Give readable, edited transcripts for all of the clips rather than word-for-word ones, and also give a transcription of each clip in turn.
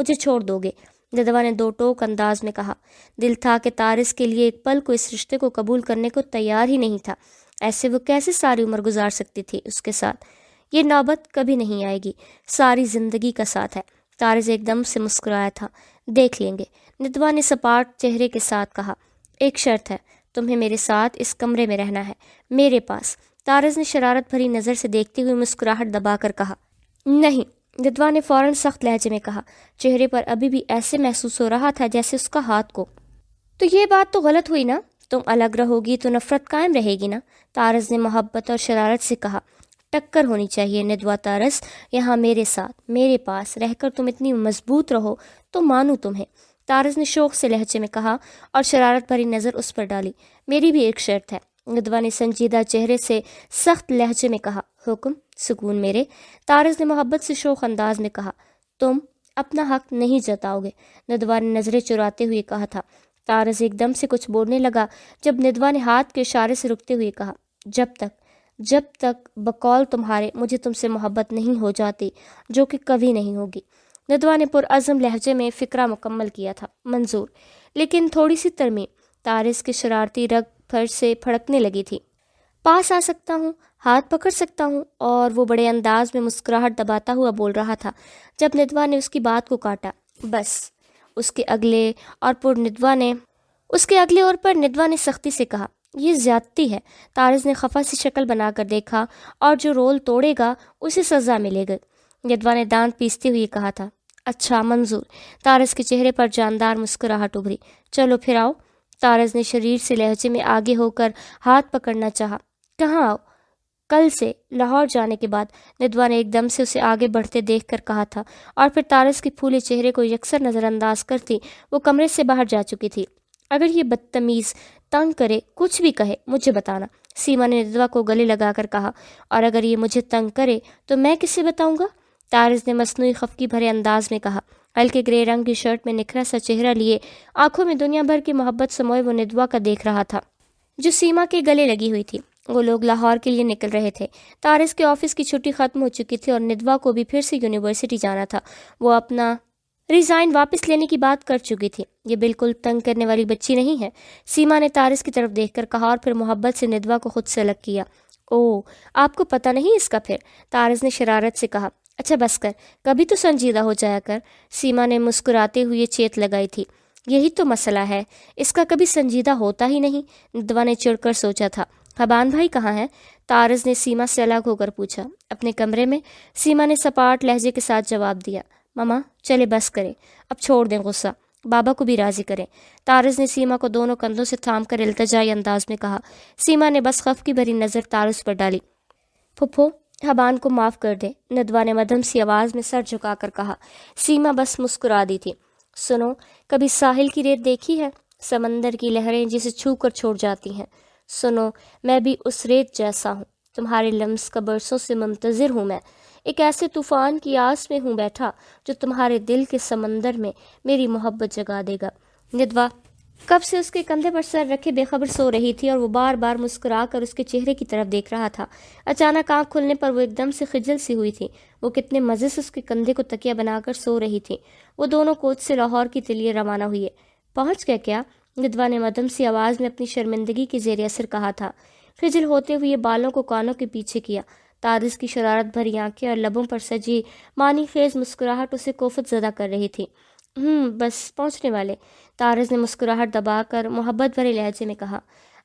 مجھے چھوڑ دو گے؟ ندوہ نے دو ٹوک انداز میں کہا۔ دل تھا کہ طارز کے لیے ایک پل کو اس رشتے کو قبول کرنے کو تیار ہی نہیں تھا۔ ایسے وہ کیسے ساری عمر گزار سکتی تھی اس کے ساتھ؟ یہ نوبت کبھی نہیں آئے گی، ساری زندگی کا ساتھ ہے۔ طارز ایک دم سے مسکرایا تھا۔ دیکھ لیں گے، ندوہ نے سپاٹ چہرے کے ساتھ کہا۔ ایک شرط ہے، تمہیں میرے ساتھ اس کمرے میں رہنا ہے، میرے پاس۔ طارز نے شرارت بھری نظر سے دیکھتے ہوئے مسکراہٹ دبا کر کہا۔ نہیں، ندوہ نے فوراً سخت لہجے میں کہا، چہرے پر ابھی بھی ایسے محسوس ہو رہا تھا جیسے اس کا ہاتھ کو۔ تو یہ بات تو غلط ہوئی نا؟ تم الگ رہو گی تو نفرت قائم رہے گی نا؟ طارز نے محبت اور شرارت سے کہا۔ ٹکر ہونی چاہیے ندوہ طارز، یہاں میرے ساتھ، میرے پاس رہ کر تم اتنی مضبوط رہو تو مانوں تمہیں، طارز نے شوق سے لہجے میں کہا اور شرارت بھری نظر اس پر ڈالی۔ میری بھی ایک شرط ہے، ندوہ نے سنجیدہ چہرے سے سخت لہجے میں کہا۔ حکم؟ سکون میرے، طارز نے محبت سے شوق انداز میں کہا۔ تم اپنا حق نہیں جتاؤ گے، ندوہ نے نظریں چراتے ہوئے کہا تھا۔ طارز ایک دم سے کچھ بولنے لگا جب ندوہ نے ہاتھ کے اشارے سے رکتے ہوئے کہا، جب تک بقول تمہارے مجھے تم سے محبت نہیں ہو جاتی، جو کہ کبھی نہیں ہوگی۔ ندوہ نے پرعزم لہجے میں فکرہ مکمل کیا تھا۔ منظور، لیکن تھوڑی سی ترمیم۔ طارز کی شرارتی رگ پھر سے پھڑکنے لگی تھی۔ پاس آ سکتا ہوں، ہاتھ پکڑ سکتا ہوں، اور وہ بڑے انداز میں مسکراہٹ دباتا ہوا بول رہا تھا جب ندوہ نے اس کی بات کو کاٹا۔ بس۔ اس کے اگلے اور پر ندوہ نے سختی سے کہا، یہ زیادتی ہے۔ طارز نے خفا سی شکل بنا کر دیکھا، اور جو رول توڑے گا اسے سزا ملے گی۔ ندوہ نے دانت پیستے ہوئے کہا تھا۔ اچھا منظور۔ طارز کے چہرے پر جاندار مسکراہٹ ابھری۔ چلو پھر آؤ۔ طارز نے شریر سے لہجے میں آگے ہو کر ہاتھ پکڑنا چاہا۔ کہاں آؤ؟ کل سے لاہور جانے کے بعد، ندوہ نے ایک دم سے اسے آگے بڑھتے دیکھ کر کہا تھا، اور پھر طارز کے پھولے چہرے کو یکسر نظر انداز کرتی وہ کمرے سے باہر جا چکی تھی۔ اگر یہ بدتمیز تنگ کرے، کچھ بھی کہے، مجھے بتانا، سیما نے ندوہ کو گلے لگا کر کہا۔ اور اگر یہ مجھے تنگ کرے تو میں کسے بتاؤں گا؟ طارز نے مصنوعی خفگی بھرے انداز میں کہا۔ ہلکے گرے رنگ کی شرٹ میں نکھرا سا چہرہ لیے، آنکھوں میں دنیا بھر کی محبت سموئے وہ ندوہ کا دیکھ رہا تھا جو سیما کے گلے لگی ہوئی تھی۔ وہ لوگ لاہور کے لیے نکل رہے تھے۔ طارز کے آفس کی چھٹی ختم ہو چکی تھی اور ندوہ کو بھی پھر سے یونیورسٹی جانا تھا۔ وہ اپنا ریزائن واپس لینے کی بات کر چکی تھی۔ یہ بالکل تنگ کرنے والی بچی نہیں ہے، سیما نے طارز کی طرف دیکھ کر کہا، اور پھر محبت سے ندوہ کو خود سے الگ کیا۔ اوہ، آپ کو پتہ نہیں اس کا پھر؟ طارز نے شرارت سے کہا۔ اچھا بس کر، کبھی تو سنجیدہ ہو جایا کر، سیما نے مسکراتے ہوئے چیت لگائی تھی۔ یہی تو مسئلہ ہے، اس کا کبھی سنجیدہ ہوتا ہی نہیں، ندوہ نے چڑھ کر سوچا تھا۔ حبان بھائی کہاں ہیں؟ طارز نے سیما سے الگ ہو کر پوچھا۔ اپنے کمرے میں، سیما نے سپاٹ لہجے کے ساتھ جواب دیا۔ ماما چلے بس کریں، اب چھوڑ دیں غصہ، بابا کو بھی راضی کریں، طارز نے سیما کو دونوں کندھوں سے تھام کر التجائی انداز میں کہا۔ سیما نے بس خف کی بھری نظر طارز پر ڈالی۔ پھپھو، حبان کو معاف کر دیں، ندوہ نے مدھم سی آواز میں سر جھکا کر کہا۔ سیما بس مسکرا دی تھی۔ سنو، کبھی ساحل کی ریت دیکھی ہے؟ سمندر کی لہریں جسے چھو کر چھوڑ جاتی ہیں۔ سنو، میں بھی اس ریت جیسا ہوں، تمہارے لمس کا برسوں سے منتظر ہوں۔ میں ایک ایسے طوفان کی آس میں ہوں بیٹھا جو تمہارے دل کے سمندر میں میری محبت جگا دے گا۔ ندوہ کب سے اس کے کندھے پر سر رکھے بے خبر سو رہی تھی، اور وہ بار بار مسکرا کر اس کے چہرے کی طرف دیکھ رہا تھا۔ اچانک آنکھ کھلنے پر وہ ایک دم سے خجل سی ہوئی تھی۔ وہ کتنے مزے سے اس کے کندھے کو تکیہ بنا کر سو رہی تھی۔ وہ دونوں کوچ سے لاہور کے لیے روانہ ہوئے۔ پہنچ گئے کیا؟ ندوہ نے مدھم سی آواز میں اپنی شرمندگی کے زیر اثر کہا تھا۔ خجل ہوتے ہوئے بالوں کو کانوں کے پیچھے کیا۔ طارز کی شرارت بھری آنکھیں اور لبوں پر سجی معنی خیز مسکراہٹ اسے کوفت زدہ کر رہی تھی۔ بس پہنچنے والے، طارز نے مسکراہٹ دبا کر محبت بھرے لہجے میں کہا۔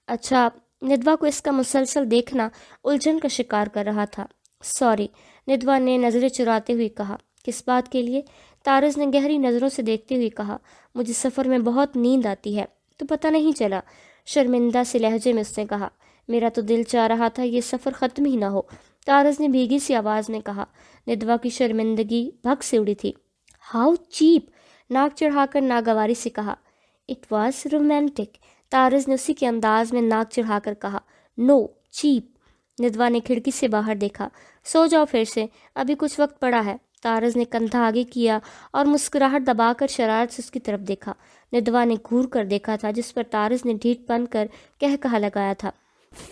اچھا، ندوہ کو اس کا مسلسل دیکھنا الجھن کا شکار کر رہا تھا۔ سوری، ندوہ نے نظریں چراتے ہوئے کہا۔ کس بات کے لیے؟ طارز نے گہری نظروں سے دیکھتے ہوئے کہا۔ مجھے سفر میں بہت نیند آتی ہے، تو پتہ نہیں چلا، شرمندہ سے لہجے میں اس نے کہا۔ میرا تو دل چاہ رہا تھا یہ سفر ختم ہی نہ ہو، طارز نے بھیگی سی آواز میں کہا۔ ندوہ کی شرمندگی بھگ سے اڑی تھی۔ ہاؤ چیپ، ناک چڑھا کر ناگواری سے کہا۔ اٹ واز رومانٹک، طارز نے اسی کے انداز میں ناک چڑھا کر کہا۔ نو چیپ، ندوہ نے کھڑکی سے باہر دیکھا۔ سو جاؤ پھر سے، ابھی کچھ وقت پڑا ہے۔ طارز نے کندھا آگے کیا اور مسکراہٹ دبا کر شرارت سے اس کی طرف دیکھا۔ ندوہ نے گھور کر دیکھا تھا، جس پر طارز نے ڈھیٹ بن کر کہا لگایا تھا۔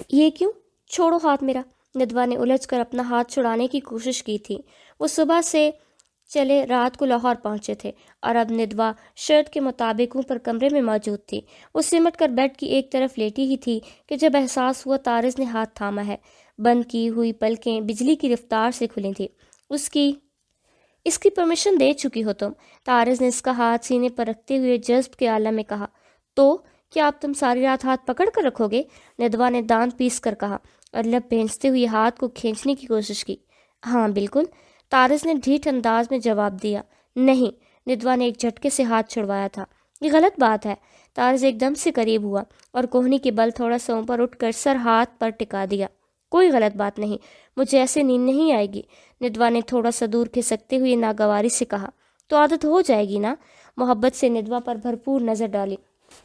یہ کیوں؟ چھوڑو ہاتھ میرا۔ ندوہ نے الجھ کر اپنا ہاتھ چھڑانے کی کوشش کی تھی۔ وہ صبح سے چلے رات کو لاہور پہنچے تھے اور اب ندوہ شرط کے مطابق اوپر کمرے میں موجود تھی۔ وہ سمٹ کر بیڈ کی ایک طرف لیٹی ہی تھی کہ جب احساس ہوا طارز نے ہاتھ تھاما ہے۔ بند کی ہوئی پلکیں بجلی کی رفتار سے کھلی تھیں۔ اس کی پرمیشن دے چکی ہو تم، طارز نے اس کا ہاتھ سینے پر رکھتے ہوئے جذب کے عالم میں کہا۔ تو کیا اب تم ساری رات ہاتھ پکڑ کر رکھو گے؟ ندوہ نے دانت پیس کر کہا اور لب بھینچتے ہوئے ہاتھ کو کھینچنے کی کوشش کی۔ ہاں بالکل، طارز نے ڈھیٹ انداز میں جواب دیا۔ نہیں، ندوہ نے ایک جھٹکے سے ہاتھ چھڑوایا تھا۔ یہ غلط بات ہے۔ طارز ایک دم سے قریب ہوا اور کوہنی کے بل تھوڑا سا اوپر اٹھ کر سر ہاتھ پر ٹکا دیا۔ کوئی غلط بات نہیں، مجھے ایسے نیند نہیں آئے گی، ندوہ نے تھوڑا سا دور کھسکتے ہوئے ناگواری سے کہا۔ تو عادت ہو جائے گی نا؟ محبت سے ندوہ پر بھرپور نظر ڈالی۔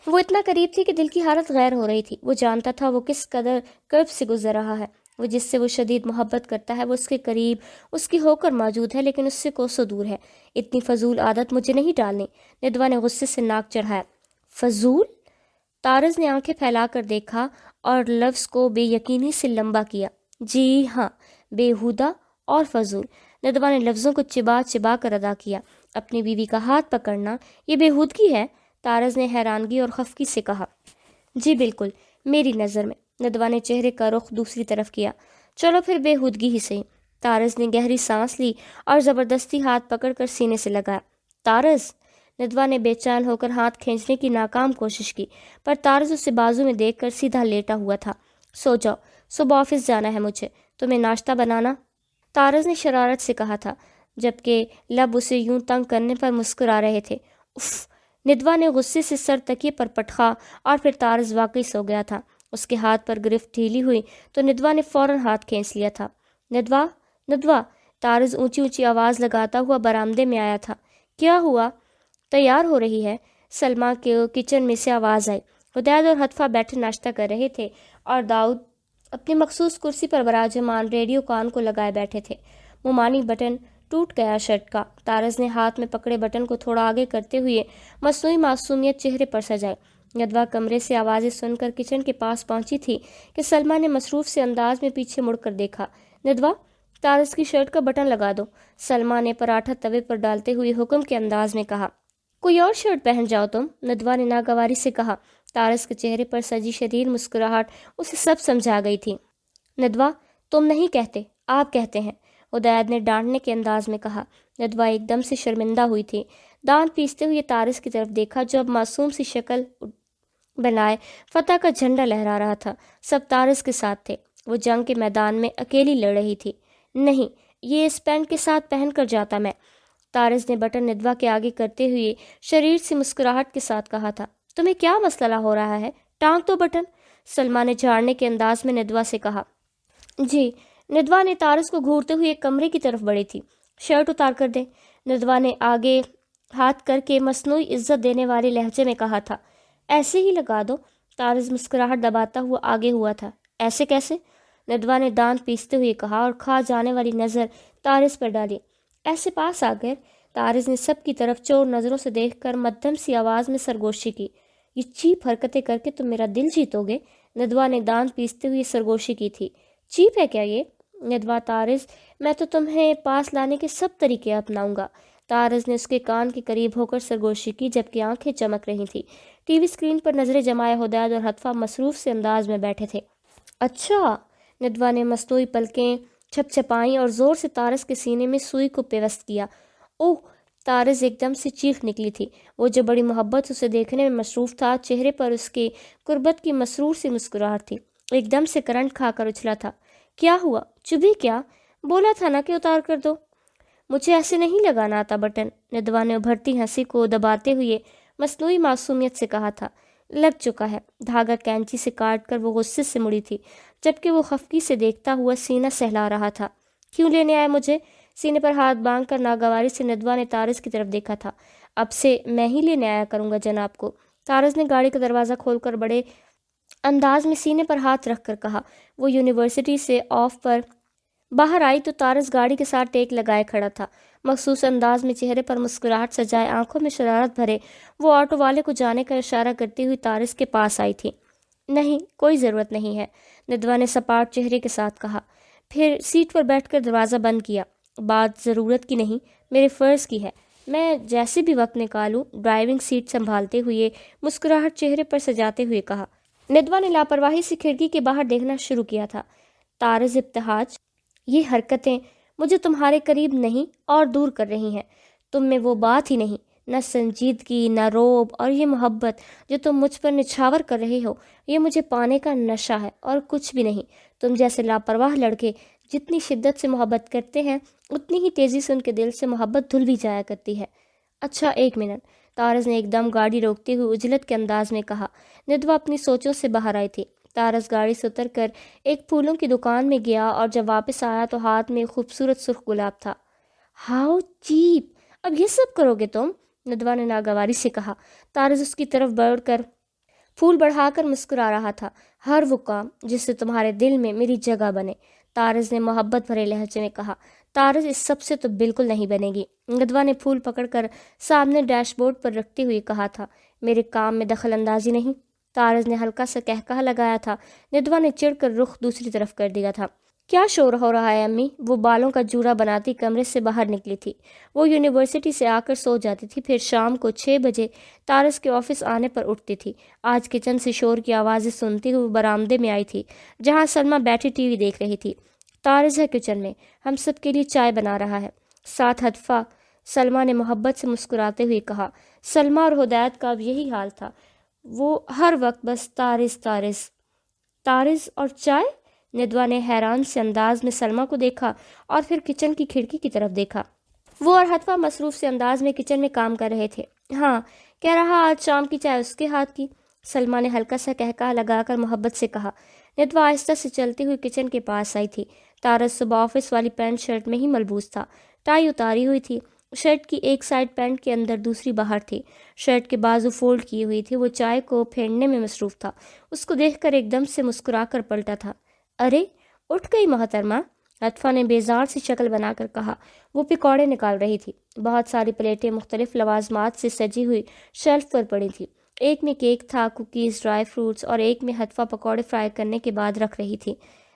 وہ اتنا قریب تھی کہ دل کی حالت غیر ہو رہی تھی۔ وہ جانتا تھا وہ کس قدر قرب سے گزر رہا ہے۔ وہ جس سے وہ شدید محبت کرتا ہے وہ اس کے قریب اس کی ہو کر موجود ہے، لیکن اس سے کوسوں دور ہے۔ اتنی فضول عادت مجھے نہیں ڈالنی، ندوہ نے غصے سے ناک چڑھایا۔ فضول؟ طارز نے آنکھیں پھیلا کر دیکھا اور لفظ کو بے یقینی سے لمبا کیا۔ جی ہاں، بےہودہ اور فضول، ندوہ نے لفظوں کو چبا چبا کر ادا کیا۔ اپنی بیوی کا ہاتھ پکڑنا یہ بےہودگی ہے؟ طارز نے حیرانگی اور خفگی سے کہا۔ جی بالکل، میری نظر میں، ندوہ نے چہرے کا رخ دوسری طرف کیا۔ چلو پھر بےہودگی ہی صحیح۔ طارز نے گہری سانس لی اور زبردستی ہاتھ پکڑ کر سینے سے لگایا۔ طارز، ندوہ نے بے چین ہو کر ہاتھ کھینچنے کی ناکام کوشش کی، پر طارز اسے بازو میں دیکھ کر سیدھا لیٹا ہوا تھا۔ سو جاؤ، صبح آفس جانا ہے مجھے، تمہیں ناشتہ بنانا؟ طارز نے شرارت سے کہا تھا، جبکہ لب اسے یوں تنگ کرنے پر مسکرا رہے تھے۔ اف! ندوہ نے غصے سے سر تکیے پر پٹخا اور پھر طارز واقعی سو گیا تھا۔ اس کے ہاتھ پر گرفت ڈھیلی ہوئی تو ندوہ نے فوراً ہاتھ کھینچ لیا تھا۔ ندوہ، ندوہ! طارز اونچی اونچی آواز لگاتا ہوا برآمدے میں آیا تھا۔ کیا ہوا؟ تیار ہو رہی ہے؟ سلمیٰ کے کچن میں سے آواز آئی۔ حدید اور حتفہ بیٹھے ناشتہ کر رہے تھے اور داؤد اپنی مخصوص کرسی پر براجمان ریڈیو کان کو لگائے بیٹھے تھے۔ مومانی بٹن ٹوٹ گیا شرٹ کا۔ طارز نے ہاتھ میں پکڑے بٹن کو تھوڑا آگے کرتے ہوئے مصنوعی معصومیت چہرے پر سجائی۔ ندوہ کمرے سے آوازیں سن کر کچن کے پاس پہنچی تھی کہ سلمیٰ نے مصروف سے انداز میں پیچھے مڑ کر دیکھا۔ ندوہ، طارز کی شرٹ کا بٹن لگا دو، سلمیٰ نے پراٹھا توے پر ڈالتے ہوئے حکم کے انداز میں کہا۔ کوئی اور شرٹ پہن جاؤ تم، ندوہ نے ناگواری سے کہا۔ طارز کے چہرے پر سجی شدید مسکراہٹ اسے سب سمجھا گئی تھی۔ ندوہ، تم نہیں کہتے، آپ کہتے ہیں، حدید نے ڈانٹنے کے انداز میں کہا۔ ندوہ ایک دم سے شرمندہ ہوئی تھی۔ دانت پیستے ہوئے طارز کی طرف دیکھا جو اب معصوم سی شکل بنائے فتح کا جھنڈا لہرا رہا تھا۔ سب طارز کے ساتھ تھے۔ وہ جنگ کے میدان میں اکیلی لڑ رہی تھی۔ نہیں، یہ اس پینٹ کے ساتھ پہن کر جاتا میں، طارز نے بٹن ندوہ کے آگے کرتے ہوئے شریر سے مسکراہٹ کے ساتھ کہا تھا۔ تمہیں کیا مسئلہ ہو رہا ہے؟ ٹانگ تو بٹن، سلمیٰ نے جھاڑنے کے انداز میں ندوہ سے کہا۔ جی، ندوہ نے طارز کو گھورتے ہوئے ایک کمرے کی طرف بڑھی تھی۔ شرٹ اتار کر دیں، ندوہ نے آگے ہاتھ کر کے مصنوعی عزت دینے والے لہجے میں کہا تھا۔ ایسے ہی لگا دو، طارز مسکراہٹ دباتا ہوا آگے ہوا تھا۔ ایسے کیسے؟ ندوہ نے دانت پیستے ہوئے کہا اور کھا جانے والی نظر طارز پر ڈالی۔ ایسے پاس آ کر، طارز نے سب کی طرف چور نظروں سے دیکھ کر مدھم سی آواز میں سرگوشی کی۔ یہ چیپ حرکتیں کر کے تم میرا دل جیتو گے، ندوہ نے دانت پیستے ہوئے سرگوشی کی تھی۔ چیپ ہے کیا یہ؟ ندوہ، طارز، میں تو تمہیں پاس لانے کے سب طریقے اپناؤں گا۔ طارز نے اس کے کان کے قریب ہو کر سرگوشی کی جبکہ آنکھیں چمک رہی تھیں۔ ٹی وی اسکرین پر نظریں جمائے حدید اور حتفہ مصروف سے انداز میں بیٹھے تھے۔ اچھا، ندوہ نے مصنوعی پلکیں چھپ چھپائیں اور زور سے طارز کے سینے میں سوئی کو پیوست کیا۔ اوہ! طارز ایک دم سے چیخ نکلی تھی۔ وہ جو بڑی محبت اسے دیکھنے میں مصروف تھا، چہرے پر اس کے قربت کی مسرور سی مسکراہٹ تھی، ایک دم سے کرنٹ کھا کر اچھلا تھا۔ کیا ہوا؟ چبھی کیا؟ بولا تھا نا کہ اتار کر دو۔ مجھے ایسے نہیں لگانا آتا بٹن، ندوہ نے ابھرتی ہنسی کو دباتے ہوئے مصنوعی معصومیت سے کہا تھا۔ لگ چکا ہے، دھاگا کینچی سے کاٹ کر وہ غصے سے مڑی تھی، جبکہ وہ خفگی سے دیکھتا ہوا سینہ سہلا رہا تھا۔ کیوں لینے آئے مجھے؟ سینے پر ہاتھ باندھ کر ناگواری سے ندوہ نے طارز کی طرف دیکھا تھا۔ اب سے میں ہی لینے آیا کروں گا جناب کو، طارز نے گاڑی کا دروازہ کھول کر بڑے انداز میں سینے پر ہاتھ رکھ کر کہا۔ وہ یونیورسٹی سے آف پر باہر آئی تو طارز گاڑی کے ساتھ ٹیک لگائے کھڑا تھا، مخصوص انداز میں چہرے پر مسکراہٹ سجائے، آنکھوں میں شرارت بھرے۔ وہ آٹو والے کو جانے کا اشارہ کرتی ہوئی طارز کے پاس آئی تھی۔ نہیں، کوئی ضرورت نہیں ہے، ندوہ نے سپاٹ چہرے کے ساتھ کہا، پھر سیٹ پر بیٹھ کر دروازہ بند کیا۔ بات ضرورت کی نہیں، میرے فرض کی ہے۔ میں جیسے بھی وقت نکالوں، ڈرائیونگ سیٹ سنبھالتے ہوئے مسکراہٹ چہرے پر سجاتے ہوئے کہا۔ ندوہ نے لاپرواہی سے کھڑکی کے باہر دیکھنا شروع کیا تھا۔ طارز ابتہاج، یہ حرکتیں مجھے تمہارے قریب نہیں اور دور کر رہی ہیں۔ تم میں وہ بات ہی نہیں، نہ سنجیدگی، نہ روب، اور یہ محبت جو تم مجھ پر نچھاور کر رہے ہو، یہ مجھے پانے کا نشہ ہے اور کچھ بھی نہیں۔ تم جیسے لاپرواہ لڑکے جتنی شدت سے محبت کرتے ہیں، اتنی ہی تیزی سے ان کے دل سے محبت دھل بھی جایا کرتی ہے۔ اچھا، 1 منٹ، طارز نے ایک دم گاڑی روکتے ہوئے اجلت کے انداز میں کہا۔ ندوہ اپنی سوچوں سے باہر آئی تھی۔ طارز گاڑی سے اتر کر ایک پھولوں کی دکان میں گیا اور جب واپس آیا تو ہاتھ میں ایک خوبصورت سرخ گلاب تھا۔ ہاؤ چیپ، اب یہ سب کرو گے تم؟ ندوہ نے ناگواری سے کہا۔ طارز اس کی طرف بڑھ کر پھول بڑھا کر مسکرا رہا تھا۔ ہر وہ کام جس سے تمہارے دل میں میری جگہ بنے، طارز نے محبت بھرے لہجے میں کہا۔ طارز، اس سب سے تو بالکل نہیں بنے گی، ندوہ نے پھول پکڑ کر سامنے ڈیش بورڈ پر رکھتے ہوئے کہا تھا۔ میرے کام میں دخل اندازی نہیں، طارز نے ہلکا سا کہکہا لگایا تھا۔ ندوہ نے چڑھ کر رخ دوسری طرف کر دیا تھا۔ کیا شور ہو رہا ہے امی؟ وہ بالوں کا جورا بناتی کمرے سے باہر نکلی تھی۔ وہ یونیورسٹی سے آ کر سو جاتی تھی، پھر شام کو 6 بجے طارز کے آفس آنے پر اٹھتی تھی۔ آج کچن سے شور کی آوازیں سنتی ہوئی برآمدے میں آئی تھی، جہاں سلمیٰ بیٹھی ٹی وی دیکھ رہی تھی۔ طارز ہے کچن میں، ہم سب کے لیے چائے بنا رہا ہے، ساتھ ہدفہ، سلمیٰ نے محبت سے مسکراتے ہوئے کہا۔ سلمیٰ اور ہدایت کا اب یہی حال تھا، وہ ہر وقت بس طارز طارز طارز اور چائے؟ ندوہ نے حیران سے انداز میں سلمیٰ کو دیکھا اور پھر کچن کی کھڑکی کی طرف دیکھا۔ وہ اور ہدفہ مصروف سے انداز میں کچن میں کام کر رہے تھے۔ ہاں، کہہ رہا آج شام کی چائے اس کے ہاتھ کی، سلمیٰ نے ہلکا سا کہکہا لگا کر محبت سے کہا۔ ندوہ آہستہ سے چلتی ہوئی کچن کے پاس آئی تھی۔ طارز صبح آفس والی پینٹ شرٹ میں ہی ملبوس تھا، ٹائی اتاری ہوئی تھی، شرٹ کی ایک سائڈ پینٹ کے اندر دوسری باہر تھی، شرٹ کے بازو فولڈ کیے ہوئی تھی۔ وہ چائے کو پھینکنے میں مصروف تھا۔ اس کو دیکھ کر ایک دم سے مسکرا کر پلٹا تھا۔ ارے اٹھ گئی محترمہ، لطفہ نے بیزار سی شکل بنا کر کہا۔ وہ پکوڑے نکال رہی تھی۔ بہت ساری پلیٹیں مختلف لوازمات سے سجی ہوئی شیلف پر پڑی تھی۔ ایک میں کیک تھا، کوکیز، ڈرائی فروٹس، اور ایک میں ہدفہ پکوڑے فرائی کرنے کے بعد رکھ رہی تھی۔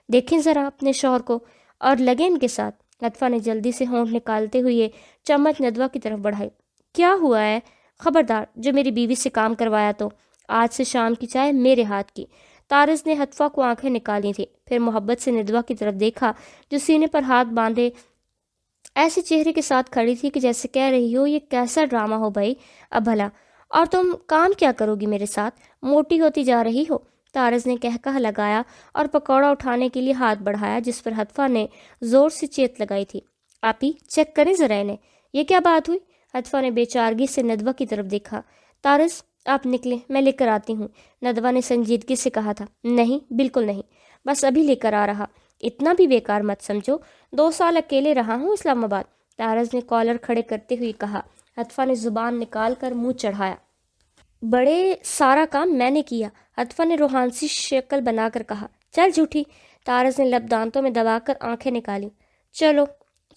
دیکھیں ذرا اپنے شوہر کو اور لگے ان کے ساتھ، لطفہ نے جلدی سے ہونٹ نکالتے ہوئے چمچ ندوہ کی طرف بڑھائی۔ کیا ہوا ہے؟ خبردار، جو میری بیوی سے کام کروایا تو آج سے شام کی چائے میرے ہاتھ کی۔ طارز نے ہدفہ کو آنکھیں نکالی تھی، پھر محبت سے ندوہ کی طرف دیکھا جو سینے پر ہاتھ باندھے ایسے چہرے کے ساتھ کھڑی تھی کہ جیسے کہہ رہی ہو یہ کیسا ڈرامہ ہو بھائی اب بھلا، اور تم کام کیا کرو گی میرے ساتھ؟ موٹی ہوتی جا رہی ہو؟ طارز نے کہکہا لگایا اور پکوڑا اٹھانے کے لیے ہاتھ بڑھایا، جس پر ہدفہ نے زور سے چیت لگائی تھی۔ آپی چیک کریں ذرا انہیں، یہ کیا بات ہوئی؟ ہدفہ نے بے چارگی سے ندوہ کی طرف دیکھا۔ طارز آپ نکلیں، میں لے کر آتی ہوں، ندوہ نے سنجیدگی سے کہا تھا۔ نہیں، بالکل نہیں، بس ابھی لے کر آ رہا، اتنا بھی بیکار مت سمجھو، 2 سال اکیلے رہا ہوں اسلام آباد، طارز نے کالر کھڑے کرتے ہوئے کہا۔ ہدفہ نے زبان نکال کر منہ چڑھایا۔ بڑے سارا کام میں نے کیا، ہدفہ نے روحانسی شکل بنا کر کہا۔ چل جھوٹی، طارز نے لب دانتوں میں دبا کر آنکھیں نکالی۔ چلو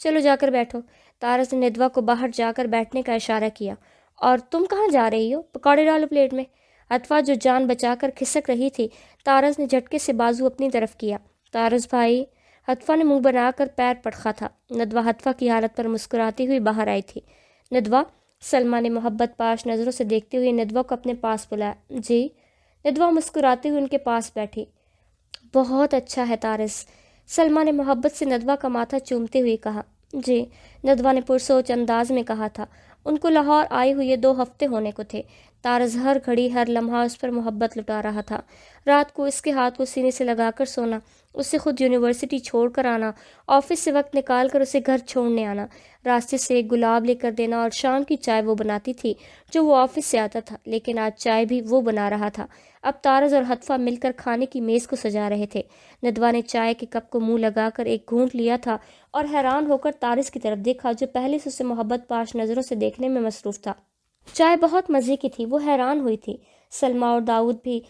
چلو جا کر بیٹھو، طارز نے ندوہ کو باہر جا کر بیٹھنے کا اشارہ کیا۔ اور تم کہاں جا رہی ہو؟ پکوڑے ڈالو پلیٹ میں۔ ہدفہ جو جان بچا کر کھسک رہی تھی، طارز نے جھٹکے سے بازو اپنی طرف کیا۔ طارز بھائی، ہدفہ نے منہ بنا کر پیر پٹخا تھا۔ ندوہ ہدفہ کی حالت پر مسکراتی ہوئی باہر آئی تھی۔ ندوہ، سلمیٰ نے محبت پاش نظروں سے دیکھتے ہوئے ندوہ کو اپنے پاس بلایا۔ جی؟ ندوہ مسکراتے ہوئے ان کے پاس بیٹھی۔ بہت اچھا ہے طارز، سلمیٰ نے محبت سے ندوہ کا ماتھا چومتے ہوئے کہا۔ جی، ندوہ نے پرسوچ انداز میں کہا تھا۔ ان کو لاہور آئے ہوئے 2 ہفتے ہونے کو تھے۔ طارز ہر گھڑی ہر لمحہ اس پر محبت لٹا رہا تھا۔ رات کو اس کے ہاتھ کو سینے سے لگا کر سونا، اسے خود یونیورسٹی چھوڑ کر آنا، آفس سے وقت نکال کر اسے گھر چھوڑنے آنا، راستے سے ایک گلاب لے کر دینا، اور شام کی چائے وہ بناتی تھی جو وہ آفس سے آتا تھا، لیکن آج چائے بھی وہ بنا رہا تھا۔ اب طارز اور ہدفہ مل کر کھانے کی میز کو سجا رہے تھے۔ ندوہ نے چائے کے کپ کو منہ لگا کر ایک گھونٹ لیا تھا اور حیران ہو کر طارز کی طرف دیکھا جو پہلے سے اسے محبت پاش نظروں سے دیکھنے میں مصروف تھا۔ چائے بہت مزے کی تھی، وہ حیران ہوئی تھی۔ سلمیٰ اور داؤد بھی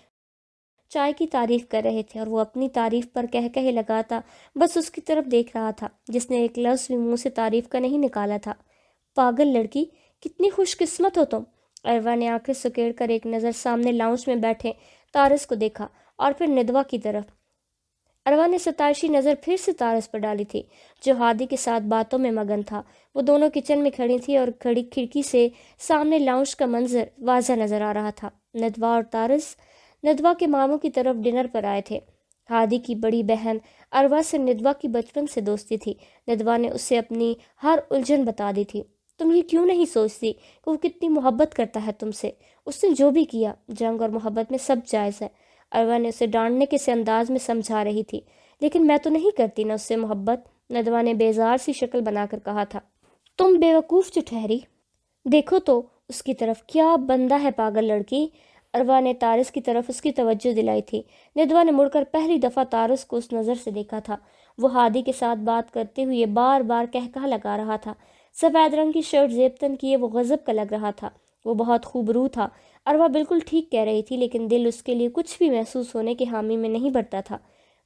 چائے کی تعریف کر رہے تھے اور وہ اپنی تعریف پر کہے لگاتا بس اس کی طرف دیکھ رہا تھا جس نے ایک لفظ بھی منہ سے تعریف کا نہیں نکالا تھا۔ پاگل لڑکی، کتنی خوش قسمت ہو تم۔ اروا نے آنکھیں سکیڑ کر ایک نظر سامنے لاؤنج میں بیٹھے طارز کو دیکھا اور پھر ندوہ کی طرف۔ اروا نے ستائشی نظر پھر سے طارز پر ڈالی تھی، جو ہادی کے ساتھ باتوں میں مگن تھا۔ وہ دونوں کچن میں کھڑی تھی اور کھڑی کھڑکی سے سامنے لاؤنج کا منظر واضح نظر آ رہا تھا۔ ندوہ اور طارز ندوہ کے ماموں کی طرف ڈنر پر آئے تھے۔ ہادی کی بڑی بہن اروا سے ندوہ کی بچپن سے دوستی تھی۔ ندوہ نے اسے اپنی ہر الجھن بتا دی تھی۔ تم یہ کیوں نہیں سوچتی کہ وہ کتنی محبت کرتا ہے تم سے؟ اس نے جو بھی کیا، جنگ اور محبت میں سب جائز ہے۔ اروا نے اسے ڈانٹنے کے سے انداز میں سمجھا رہی تھی۔ لیکن میں تو نہیں کرتی نا اس سے محبت، ندوہ نے بیزار سی شکل بنا کر کہا تھا۔ تم بیوقوف جو ٹھہری، دیکھو تو اس کی طرف، کیا بندہ ہے پاگل لڑکی۔ اروا نے طارز کی طرف اس کی توجہ دلائی تھی۔ ندوہ نے مڑ کر پہلی دفعہ طارز کو اس نظر سے دیکھا تھا۔ وہ ہادی کے ساتھ بات کرتے ہوئے بار بار کہکہا لگا رہا تھا۔ سفید رنگ کی شرٹ زیبتن کیے وہ غضب کا لگ رہا تھا۔ وہ بہت خوبرو تھا۔ اروا بالکل ٹھیک کہہ رہی تھی، لیکن دل اس کے لیے کچھ بھی محسوس ہونے کے حامی میں نہیں بھرتا تھا۔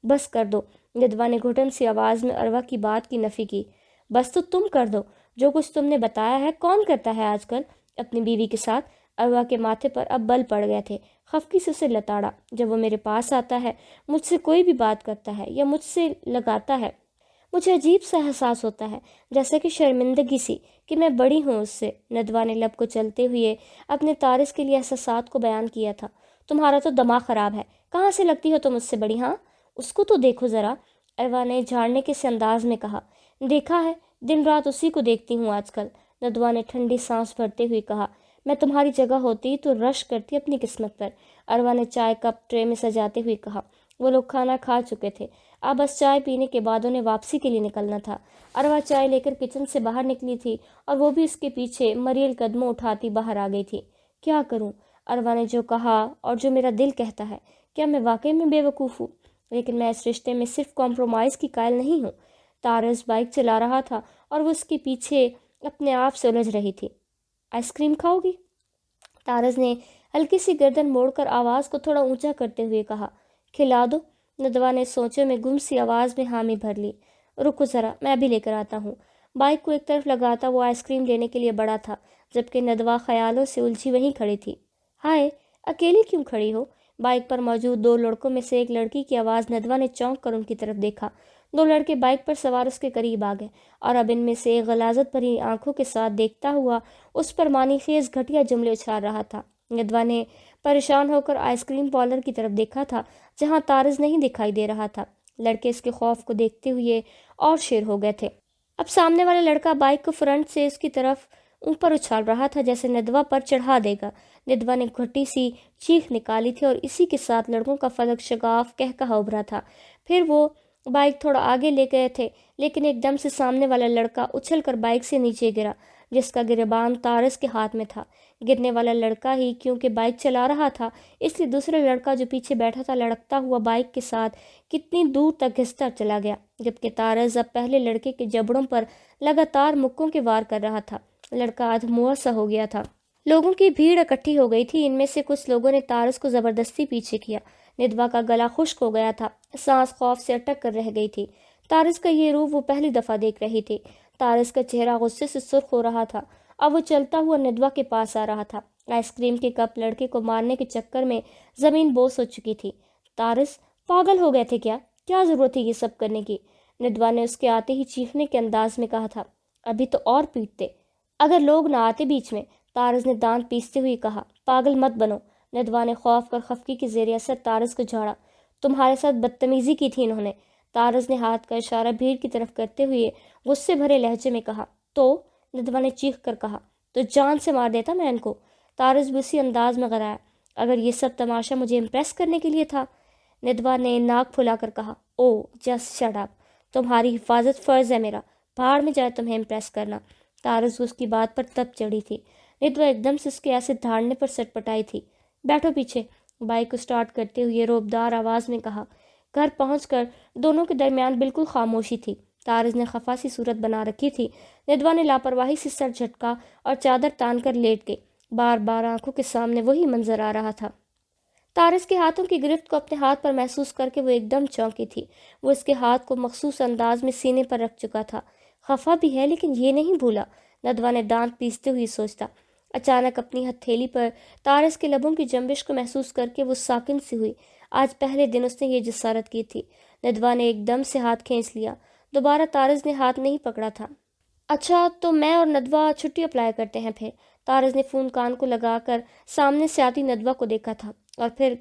بس کر دو، ندوہ نے گھٹن سی آواز میں اروا کی بات کی نفی کی۔ بس تو تم کر دو، جو کچھ تم نے بتایا ہے کون کرتا ہے آج کل اپنی بیوی کے ساتھ؟ اروا کے ماتھے پر اب بل پڑ گئے تھے۔ خفکی سے اسے لتاڑا۔ جب وہ میرے پاس آتا ہے، مجھ سے کوئی بھی بات کرتا ہے یا مجھ سے لگاتا ہے، مجھے عجیب سا احساس ہوتا ہے، جیسے کہ شرمندگی سی کہ میں بڑی ہوں اس سے۔ ندوہ نے لب کو چلتے ہوئے اپنے طارز کے لیے احساسات کو بیان کیا تھا۔ تمہارا تو دماغ خراب ہے، کہاں سے لگتی ہو تم اس سے بڑی؟ ہاں، اس کو تو دیکھو ذرا، اروا نے جھاڑنے کے سے انداز میں کہا۔ دیکھا ہے، دن رات اسی کو دیکھتی ہوں آج کل، ندوہ نے ٹھنڈی سانس بھرتے ہوئے کہا۔ میں تمہاری جگہ ہوتی تو رش کرتی اپنی قسمت پر، اروا نے چائے کپ ٹرے میں سجاتے ہوئے کہا۔ وہ لوگ کھانا کھا چکے تھے، اب بس چائے پینے کے بعد انہیں واپسی کے لیے نکلنا تھا۔ اروا چائے لے کر کچن سے باہر نکلی تھی اور وہ بھی اس کے پیچھے مریل قدموں اٹھاتی باہر آ گئی تھی۔ کیا کروں؟ اروا نے جو کہا اور جو میرا دل کہتا ہے، کیا میں واقعی میں بے وقوف ہوں؟ لیکن میں اس رشتے میں صرف کمپرومائز کی قائل نہیں ہوں۔ طارز بائک چلا رہا تھا اور وہ اس کے پیچھے اپنے آپ سے الجھ رہی تھی۔ آئس کریم کھاؤ گی؟ طارز نے ہلکی سی گردن موڑ کر آواز کو تھوڑا اونچا کرتے ہوئے کہا۔ کھلا دو، ندوہ نے سوچوں میں گم سی آواز میں حامی بھر لی۔ رکو ذرا، میں بھی لے کر آتا ہوں۔ بائک کو ایک طرف لگاتا وہ آئس کریم لینے کے لیے بڑا تھا، جبکہ ندوہ خیالوں سے الجھی وہیں کھڑی تھی۔ ہائے، اکیلی کیوں کھڑی ہو؟ بائک پر موجود دو لڑکوں میں سے ایک لڑکی کی آواز ندوہ نے چونک کر ان کی طرف دیکھا۔ دو لڑکے بائک پر سوار اس کے قریب آ گئے اور اب ان میں سے ایک غلاظت بھری آنکھوں کے ساتھ دیکھتا ہوا اس پر معنی خیز گھٹیا جملے اچھال رہا تھا۔ ندوہ نے پریشان ہو کر آئس کریم پارلر کی طرف دیکھا تھا، جہاں طارز نہیں دکھائی دے رہا تھا۔ لڑکے اس کے خوف کو دیکھتے ہوئے اور شیر ہو گئے تھے۔ اب سامنے والا لڑکا بائک کو فرنٹ سے اس کی طرف اوپر اچھال رہا تھا، جیسے ندوہ پر چڑھا دے گا۔ ندوہ نے گھٹی سی چیخ نکالی تھی اور اسی کے ساتھ لڑکوں کا فلک شگاف کہکہا ابھرا تھا۔ پھر وہ بائک تھوڑا آگے لے گئے تھے، لیکن ایک دم سے سامنے والا لڑکا اچھل کر بائک سے نیچے گرا، جس کا گریبان طارز کے ہاتھ میں تھا۔ گرنے والا لڑکا ہی کیونکہ بائک چلا رہا تھا، اس لیے دوسرا لڑکا جو پیچھے بیٹھا تھا لڑکتا ہوا بائک کے ساتھ کتنی دور تک گھستا چلا گیا، جبکہ طارز اب پہلے لڑکے کے جبڑوں پر لگاتار مکوں کے وار کر رہا تھا۔ لڑکا ادھموا سا ہو گیا تھا۔ لوگوں کی بھیڑ اکٹھی ہو گئی تھی۔ ان میں سے کچھ لوگوں نے طارز کو زبردستی پیچھے کیا۔ ندوہ کا گلا خشک ہو گیا تھا، سانس خوف سے اٹک کر رہ گئی تھی۔ طارز کا یہ روپ وہ پہلی دفعہ دیکھ رہی تھی۔ طارز کا چہرہ غصے سے سرخ ہو رہا تھا۔ اب وہ چلتا ہوا ندوہ کے پاس آ رہا تھا۔ آئس کریم کے کپ لڑکے کو مارنے کے چکر میں زمین بوس ہو چکی تھی۔ طارز، پاگل ہو گئے تھے کیا؟ کیا ضرورت تھی یہ سب کرنے کی؟ ندوہ نے اس کے آتے ہی چیخنے کے انداز میں کہا تھا۔ ابھی تو اور پیٹتے، اگر لوگ نہ آتے بیچ میں، طارز نے دانت پیستے ہوئے کہا۔ پاگل مت بنو، ندوہ نے خوف اور خفگی کے زیر اثر طارز کو جھاڑا۔ تمہارے ساتھ بدتمیزی کی تھی انہوں نے، طارز نے ہاتھ کا اشارہ بھیڑ کی طرف کرتے ہوئے غصے بھرے لہجے میں کہا۔ تو ندوہ نے چیخ کر کہا، تو جان سے مار دیتا میں ان کو۔ طارز بھی اسی انداز میں غرایا۔ اگر یہ سب تماشا مجھے امپریس کرنے کے لیے تھا، ندوہ نے ناک پھلا کر کہا، او جسٹ شٹ اپ، تمہاری حفاظت فرض ہے میرا، بھاڑ میں جائے تمہیں امپریس کرنا۔ طارز اس کی بات پر تب چڑھی تھی۔ ندوہ ایک دم سے اس کے ایسے دھاڑنے پر سٹ پٹائی تھی۔ بیٹھو پیچھے، بائک کو سٹارٹ کرتے ہوئے روبدار آواز میں کہا۔ گھر پہنچ کر دونوں کے درمیان بالکل خاموشی تھی۔ طارز نے خفا سی صورت بنا رکھی تھی۔ ندوہ نے لاپرواہی سے سر جھٹکا اور چادر تان کر لیٹ گئی۔ بار بار آنکھوں کے سامنے وہی منظر آ رہا تھا۔ طارز کے ہاتھوں کی گرفت کو اپنے ہاتھ پر محسوس کر کے وہ ایک دم چونکی تھی۔ وہ اس کے ہاتھ کو مخصوص انداز میں سینے پر رکھ چکا تھا۔ خفا بھی ہے لیکن یہ نہیں بھولا، ندوہ نے دانت پیستے ہوئے سوچتا۔ اچانک اپنی ہتھیلی پر طارز کے لبوں کی جنبش کو محسوس کر کے وہ ساکن سی ہوئی۔ آج پہلے دن اس نے یہ جسارت کی تھی۔ ندوہ نے ایک دم سے ہاتھ کھینچ لیا۔ دوبارہ طارز نے ہاتھ نہیں پکڑا تھا۔ اچھا تو میں اور ندوہ چھٹی اپلائی کرتے ہیں پھر۔ طارز نے فون کان کو لگا کر سامنے سے آتی ندوہ کو دیکھا تھا اور پھر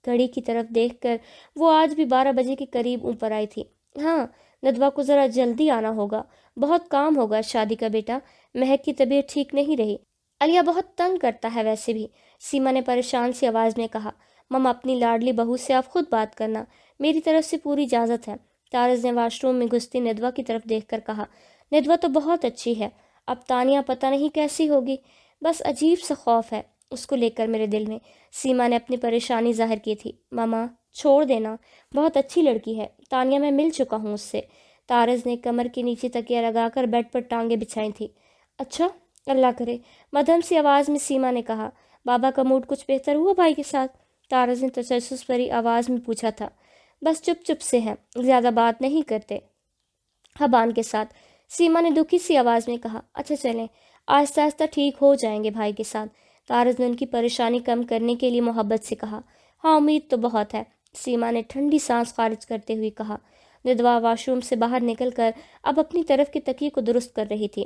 گھڑی کی طرف دیکھ کر وہ آج بھی 12 بجے کے قریب اوپر آئی تھی۔ ہاں ندوہ کو ذرا جلدی آنا ہوگا، بہت کام ہوگا شادی کا بیٹا، مہک کی طبیعت ٹھیک نہیں رہی۔ علیہ بہت تنگ کرتا ہے ویسے بھی، سیما نے پریشان سی آواز میں کہا۔ ماما اپنی لاڈلی بہو سے آپ خود بات کرنا، میری طرف سے پوری اجازت ہے۔ طارز نے واش روم میں گھستی ندوہ کی طرف دیکھ کر کہا۔ ندوہ تو بہت اچھی ہے، اب تانیہ پتہ نہیں کیسی ہوگی، بس عجیب سا خوف ہے اس کو لے کر میرے دل میں۔ سیما نے اپنی پریشانی ظاہر کی تھی۔ ماما چھوڑ دینا، بہت اچھی لڑکی ہے، تانیہ میں مل چکا ہوں اس سے۔ طارز نے کمر کے نیچے تکیہ لگا کر بیڈ پر ٹانگیں بچھائی تھی۔ اچھا اللہ کرے، مدھم سی آواز میں سیما نے کہا۔ بابا کا موڈ کچھ بہتر ہوا بھائی کے ساتھ؟ طارز نے تجسس بھری آواز میں پوچھا تھا۔ بس چپ چپ سے ہیں، زیادہ بات نہیں کرتے حبان کے ساتھ، سیما نے دکھی سی آواز میں کہا۔ اچھا چلیں، آہستہ آہستہ ٹھیک ہو جائیں گے بھائی کے ساتھ، طارز نے ان کی پریشانی کم کرنے کے لیے محبت سے کہا۔ ہاں امید تو بہت ہے، سیما نے ٹھنڈی سانس خارج کرتے ہوئے کہا۔ ندوہ واش روم سے باہر نکل کر اب اپنی طرف کے تکیے کو درست کر رہی تھی۔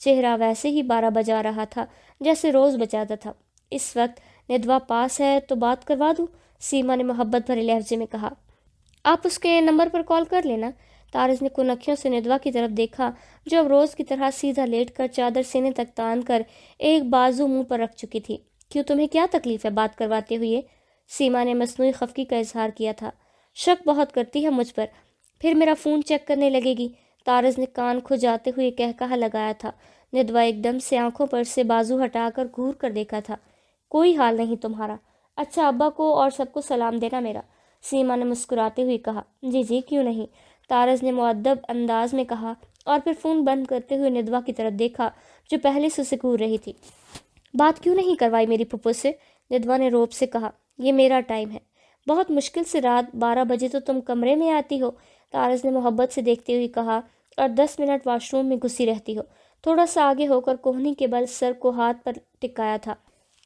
چہرہ ویسے ہی 12 بجا رہا تھا جیسے روز بجاتا تھا۔ اس وقت ندوہ پاس ہے تو بات کروا دوں، سیما نے محبت بھرے لہجے میں کہا۔ آپ اس کے نمبر پر کال کر لینا۔ طارز نے کنکھیوں سے ندوہ کی طرف دیکھا جو اب روز کی طرح سیدھا لیٹ کر چادر سینے تک تان کر ایک بازو منہ پر رکھ چکی تھی۔ کیوں تمہیں کیا تکلیف ہے بات کرواتے ہوئے؟ سیما نے مصنوعی خفگی کا اظہار کیا تھا۔ شک بہت کرتی ہے مجھ پر، پھر میرا فون چیک کرنے لگے گی، طارز نے کان کھجاتے ہوئے کہا لگایا تھا۔ ندوہ ایک دم سے آنکھوں پر سے بازو ہٹا کر گھور کر دیکھا تھا۔ کوئی حال نہیں تمہارا؟ اچھا ابا کو اور سب کو سلام دینا میرا، سیما نے مسکراتے ہوئے کہا۔ جی جی کیوں نہیں، طارز نے مؤدب انداز میں کہا اور پھر فون بند کرتے ہوئے ندوہ کی طرف دیکھا جو پہلے سے اسے گھور رہی تھی۔ بات کیوں نہیں کروائی میری پھپھو سے؟ ندوہ نے روب سے کہا۔ یہ میرا ٹائم ہے، بہت مشکل سے رات 12 بجے تو تم کمرے میں آتی ہو، طارز نے محبت سے دیکھتے ہوئے کہا، اور 10 منٹ واش روم میں گھسی رہتی ہو۔ تھوڑا سا آگے ہو کر کوہنی کے بل سر کو ہاتھ پر ٹکایا تھا،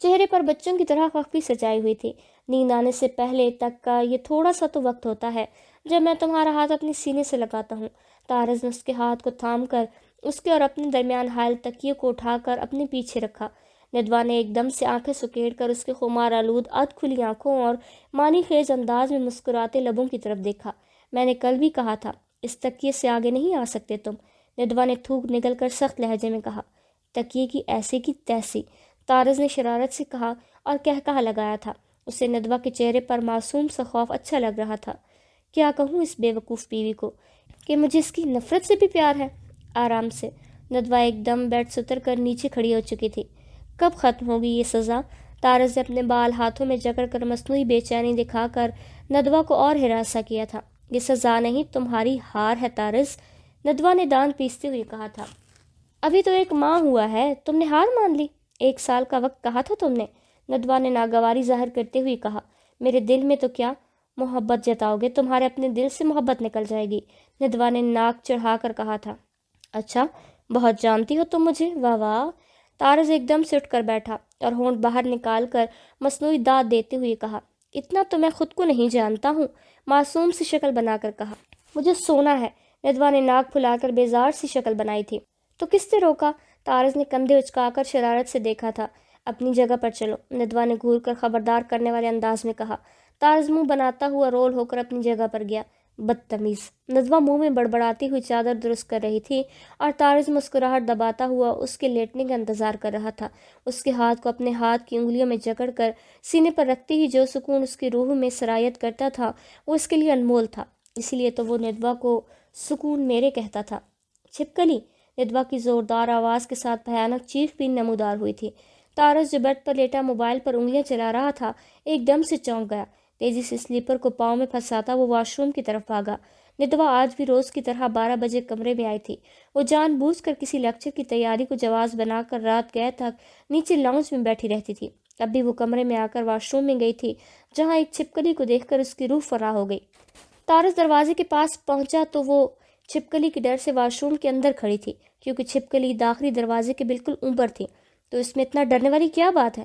چہرے پر بچوں کی طرح خفگی سجائی ہوئی تھی۔ نیند آنے سے پہلے تک کا یہ تھوڑا سا تو وقت ہوتا ہے جب میں تمہارا ہاتھ اپنے سینے سے لگاتا ہوں۔ طارز نے اس کے ہاتھ کو تھام کر اس کے اور اپنے درمیان حائل تکیے کو اٹھا کر اپنے پیچھے رکھا۔ ندوہ نے ایک دم سے آنکھیں سکیڑ کر اس کے خمار آلود ادھ کھلی آنکھوں اور معنی خیز انداز میں مسکراتے لبوں کی طرف دیکھا۔ میں نے کل بھی کہا تھا اس تکیے سے آگے نہیں آ سکتے تم، ندوہ نے تھوک نکل کر سخت لہجے میں کہا۔ تکیے کی ایسی کی تیسی، طارز نے شرارت سے کہا اور کہا لگایا تھا۔ اسے ندوہ کے چہرے پر معصوم سا خوف اچھا لگ رہا تھا۔ کیا کہوں اس بے وقوف بیوی کو کہ مجھے اس کی نفرت سے بھی پیار ہے؟ آرام سے، ندوہ ایک دم بیڈ سے اتر کر نیچے کھڑی ہو چکی تھی۔ کب ختم ہوگی یہ سزا؟ طارز نے اپنے بال ہاتھوں میں جکڑ کر مصنوعی بے چینی دکھا کر ندوہ کو اور ہراساں کیا تھا۔ یہ سزا نہیں تمہاری ہار ہے طارز، ندوہ نے دانت پیستے ہوئے کہا تھا۔ ابھی تو 1 ماہ ہوا ہے، تم نے ہار مان لی؟ 1 سال کا وقت کہا تھا تم نے، ندوہ نے ناگواری ظاہر کرتے ہوئے کہا۔ میرے دل میں تو کیا محبت جتاؤ گے، تمہارے اپنے دل سے محبت نکل جائے گی، ندوہ نے ناک چڑھا کر کہا تھا۔ اچھا بہت جانتی ہو تم مجھے، واہ واہ، طارز ایک دم سے اٹھ کر بیٹھا اور ہونٹ باہر نکال کر مصنوعی داد دیتے ہوئے کہا۔ اتنا تو میں خود کو نہیں جانتا ہوں، معصوم سی شکل بنا کر کہا۔ مجھے سونا ہے، ندوہ نے ناک پھلا کر بیزار سی شکل بنائی تھی۔ تو کس نے روکا؟ طارز نے کندھے اچکا کر شرارت سے دیکھا تھا۔ اپنی جگہ پر چلو، ندوہ نے گھور کر خبردار کرنے والے انداز میں کہا۔ طارز منہ بناتا ہوا رول ہو کر اپنی جگہ پر گیا۔ بدتمیز، ندوہ منہ میں بڑبڑاتی ہوئی چادر درست کر رہی تھی اور طارز مسکراہٹ دباتا ہوا اس کے لیٹنے کا انتظار کر رہا تھا۔ اس کے ہاتھ کو اپنے ہاتھ کی انگلیوں میں جکڑ کر سینے پر رکھتے ہی جو سکون اس کی روح میں سرایت کرتا تھا وہ اس کے لیے انمول تھا، اسی لیے تو وہ ندوہ کو سکون میرے کہتا تھا۔ چھپکلی، ندوہ کی زوردار آواز کے ساتھ بھیانک چیخ بھی نمودار ہوئی تھی۔ طارز جو بیڈ پر لیٹا موبائل پر انگلیاں چلا رہا تھا ایک دم سے چونک گیا۔ تیزی سے سلیپر کو پاؤں میں پھنساتا وہ واش روم کی طرف بھاگا۔ ندوہ آج بھی روز کی طرح 12 بجے کمرے میں آئی تھی۔ وہ جان بوجھ کر کسی لیکچر کی تیاری کو جواز بنا کر رات گئے تک نیچے لاؤنج میں بیٹھی رہتی تھی۔ اب بھی وہ کمرے میں آ کر واش روم میں گئی تھی جہاں ایک چھپکلی کو دیکھ کر اس کی روح فرا ہو گئی۔ طارز دروازے کے پاس پہنچا تو وہ چھپکلی کے ڈر سے واش روم کے اندر کھڑی تھی، کیونکہ چھپکلی داخلی دروازے کے بالکل اوپر تھی۔ تو اس میں اتنا ڈرنے والی کیا بات ہے؟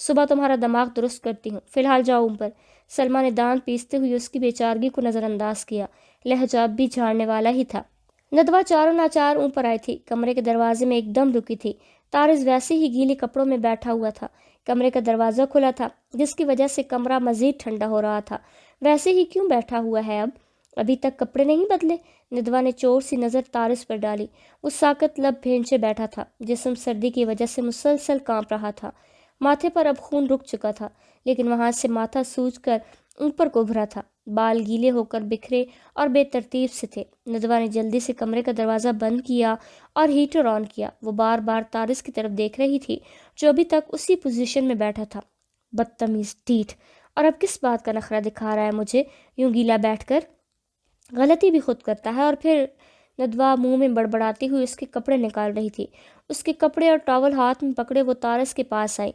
صبح تمہارا دماغ درست کرتی ہوں، فی الحال جاؤ اوپر۔ سلمہ نے دانت پیستے ہوئے اس کی بیچارگی کو نظر انداز کیا۔ لہجہ بھی جھاڑنے والا ہی تھا۔ ندوہ چاروں ناچار اوپر آئی تھی۔ کمرے کے دروازے میں ایک دم رکی تھی۔ طارز ویسے ہی گیلے کپڑوں میں بیٹھا ہوا تھا۔ کمرے کا دروازہ کھلا تھا، جس کی وجہ سے کمرہ مزید ٹھنڈا ہو رہا تھا۔ ویسے ہی کیوں بیٹھا ہوا ہے ابھی تک کپڑے نہیں بدلے؟ ندوہ نے چور سی نظر طارز پر ڈالی۔ وہ ساکت لب بھینچے بیٹھا تھا، جسم سردی کی وجہ سے مسلسل کانپ رہا تھا۔ ماتھے پر اب خون رک چکا تھا، لیکن وہاں سے ماتھا سوج کر اوپر کو ابھرا تھا۔ بال گیلے ہو کر بکھرے اور بے ترتیب سے تھے۔ ندوہ نے جلدی سے کمرے کا دروازہ بند کیا اور ہیٹر آن کیا۔ وہ بار بار طارز کی طرف دیکھ رہی تھی، جو ابھی تک اسی پوزیشن میں بیٹھا تھا۔ بدتمیز ڈھیٹ، اور اب کس بات کا نخرہ دکھا رہا ہے مجھے یوں گیلا بیٹھ کر؟ غلطی بھی خود کرتا ہے۔ اور پھر ندوہ منہ میں بڑبڑاتی ہوئی اس کے کپڑے نکال رہی تھی۔ اس کے کپڑے اور ٹاول ہاتھ میں پکڑے وہ طارز کے پاس آئی۔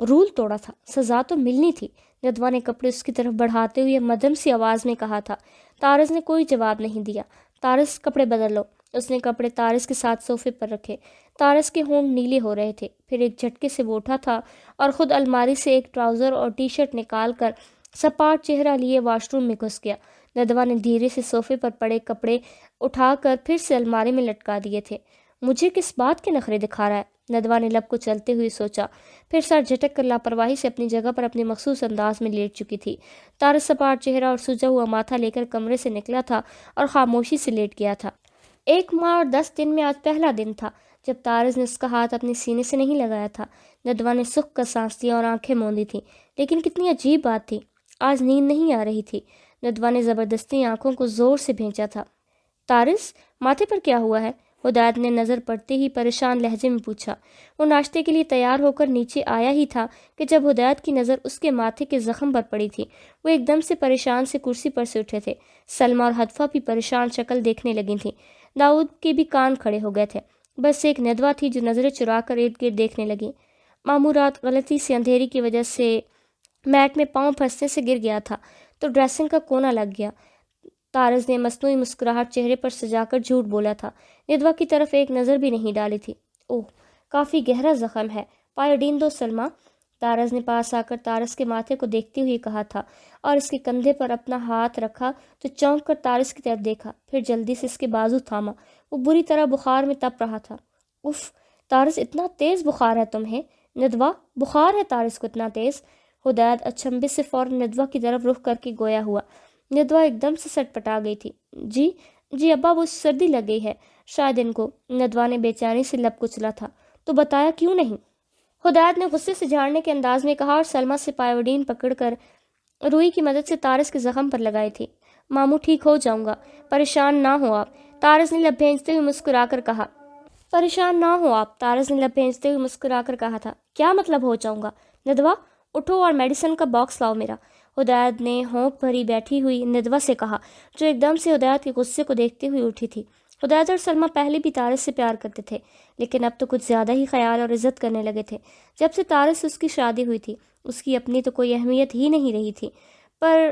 رول توڑا تھا، سزا تو ملنی تھی۔ ندوہ نے کپڑے اس کی طرف بڑھاتے ہوئے مدھم سی آواز میں کہا تھا۔ طارز نے کوئی جواب نہیں دیا۔ طارز، کپڑے بدل لو۔ اس نے کپڑے طارز کے ساتھ صوفے پر رکھے۔ طارز کے ہونٹ نیلے ہو رہے تھے۔ پھر ایک جھٹکے سے وہ اٹھا تھا اور خود الماری سے ایک ٹراؤزر اور ٹی شرٹ نکال کر سپاٹ چہرہ لیے واش روم میں گھس گیا۔ ندوہ نے دھیرے سے صوفے پر پڑے کپڑے اٹھا کر پھر سے الماری میں لٹکا دیے تھے۔ مجھے کس بات کے نخرے دکھا رہا ہے؟ ندوہ نے لب کو چلتے ہوئے سوچا، پھر سر جھٹک کر لاپرواہی سے اپنی جگہ پر اپنے مخصوص انداز میں لیٹ چکی تھی۔ طارز سپاٹ چہرہ اور سجا ہوا ماتھا لے کر کمرے سے نکلا تھا اور خاموشی سے لیٹ گیا تھا۔ 1 ماہ اور 10 دن میں آج پہلا دن تھا جب طارز نے اس کا ہاتھ اپنے سینے سے نہیں لگایا تھا۔ ندوہ نے سکھ کا سانس لیا اور آنکھیں موندی تھیں۔ لیکن کتنی عجیب بات تھی، آج نیند نہیں آ رہی تھی۔ ندوہ نے زبردستی آنکھوں کو زور سے بھینچا تھا۔ طارز، ماتھے پر کیا ہوا ہے؟ ہدایت نے نظر پڑتے ہی پریشان لہجے میں پوچھا۔ وہ ناشتے کے لیے تیار ہو کر نیچے آیا ہی تھا کہ جب ہدایت کی نظر اس کے ماتھے کے زخم پر پڑی تھی۔ وہ ایک دم سے پریشان سے کرسی پر سے اٹھے تھے۔ سلمہ اور ہدفہ بھی پریشان شکل دیکھنے لگی تھیں۔ داؤد کے بھی کان کھڑے ہو گئے تھے۔ بس ایک ندوہ تھی جو نظریں چرا کر ارد گرد دیکھنے لگی۔ ماموں رات غلطی سے اندھیری کی وجہ سے میٹ میں پاؤں پھنسنے سے گر گیا تھا تو ڈریسنگ کا کونا لگ گیا۔ طارز نے مصنوعی مسکراہٹ چہرے پر سجا کر جھوٹ بولا تھا۔ ندوہ کی طرف ایک نظر بھی نہیں ڈالی تھی۔ اوہ، کافی گہرا زخم ہے، پائیوڈین دو سلمہ۔ طارز نے پاس آ کر طارز کے ماتھے کو دیکھتے ہوئے کہا تھا اور اس کے کندھے پر اپنا ہاتھ رکھا تو چونک کر طارز کی طرف دیکھا، پھر جلدی سے اس کے بازو تھاما۔ وہ بری طرح بخار میں تپ رہا تھا۔ اف، طارز، اتنا تیز بخار ہے تمہیں؟ ندوہ، بخار ہے طارز کو اتنا تیز؟ ہدایت اچنبھے سے فوراً ندوہ کی طرف رخ کر کے گویا ہوا۔ ندوہ ایک دم سے سٹ پٹا گئی تھی۔ جی ابا، وہ سردی لگ گئی ہے شاید ان کو۔ ندوہ نے بے چینی سے لب کچلا تھا۔ تو بتایا کیوں نہیں؟ ہدایت نے غصے سے جھاڑنے کے انداز میں کہا اور سلمہ سے پائیوڈین پکڑ کر روئی کی مدد سے طارز کے زخم پر لگائی تھی۔ ماموں، ٹھیک ہو جاؤں گا، پریشان نہ ہو آپ، طارز نے لب بھینچتے ہوئے مسکرا کر کہا۔ پریشان نہ ہو آپ، طارز نے لب بھینچتے ہوئے مسکرا کر کہا تھا۔ کیا مطلب ہو جاؤں گا؟ ندوہ، اٹھو اور میڈیسن کا باکس لاؤ میرا، ہدایت نے ہونک بھری بیٹھی ہوئی ندوہ سے کہا، جو ایک دم سے ہدایت کے غصے کو دیکھتے ہوئے اٹھی تھی۔ ہدایت اور سلمہ پہلے بھی طارز سے پیار کرتے تھے، لیکن اب تو کچھ زیادہ ہی خیال اور عزت کرنے لگے تھے۔ جب سے طارز سے اس کی شادی ہوئی تھی، اس کی اپنی تو کوئی اہمیت ہی نہیں رہی تھی، پر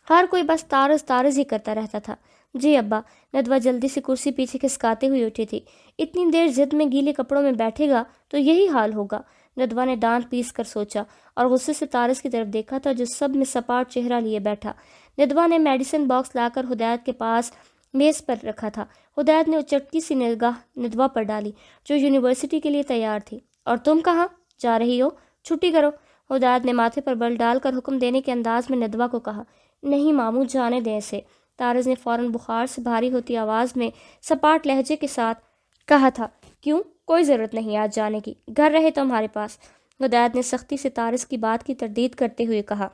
ہر کوئی بس طارز طارز ہی کرتا رہتا تھا۔ جی ابا، ندوہ جلدی سے کرسی پیچھے کھسکاتے ہوئے اٹھی تھی۔ اتنی دیر ضد میں گیلے کپڑوں میں بیٹھے گا تو یہی حال ہوگا، ندوہ نے دانت پیس کر سوچا اور غصے سے طارز کی طرف دیکھا تھا جو سب میں سپاٹ چہرہ لیے بیٹھا۔ ندوہ نے میڈیسن باکس لا کر ہدایت کے پاس میز پر رکھا تھا۔ ہدایت نے چٹکی سی نگاہ ندوہ پر ڈالی جو یونیورسٹی کے لیے تیار تھی۔ اور تم کہاں جا رہی ہو؟ چھٹی کرو، ہدایت نے ماتھے پر بل ڈال کر حکم دینے کے انداز میں ندوہ کو کہا۔ نہیں ماموں، جانے دیں اسے، طارز نے فوراً بخار سے بھاری ہوتی آواز میں سپاٹ لہجے کے ساتھ کہا تھا۔ کیوں؟ کوئی ضرورت نہیں آج جانے کی، گھر رہے تو ہمارے پاس، ہدایت نے سختی سے طارز کی بات کی تردید کرتے ہوئے کہا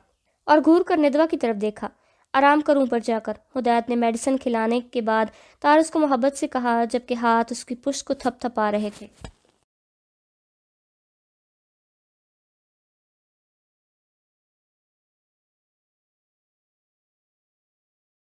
اور گھور کر ندوہ کی طرف دیکھا۔ آرام کروں پر جا کر، ہدایت نے میڈیسن کھلانے کے بعد طارز کو محبت سے کہا جبکہ ہاتھ اس کی پشت کو تھپ تھپا رہے تھے۔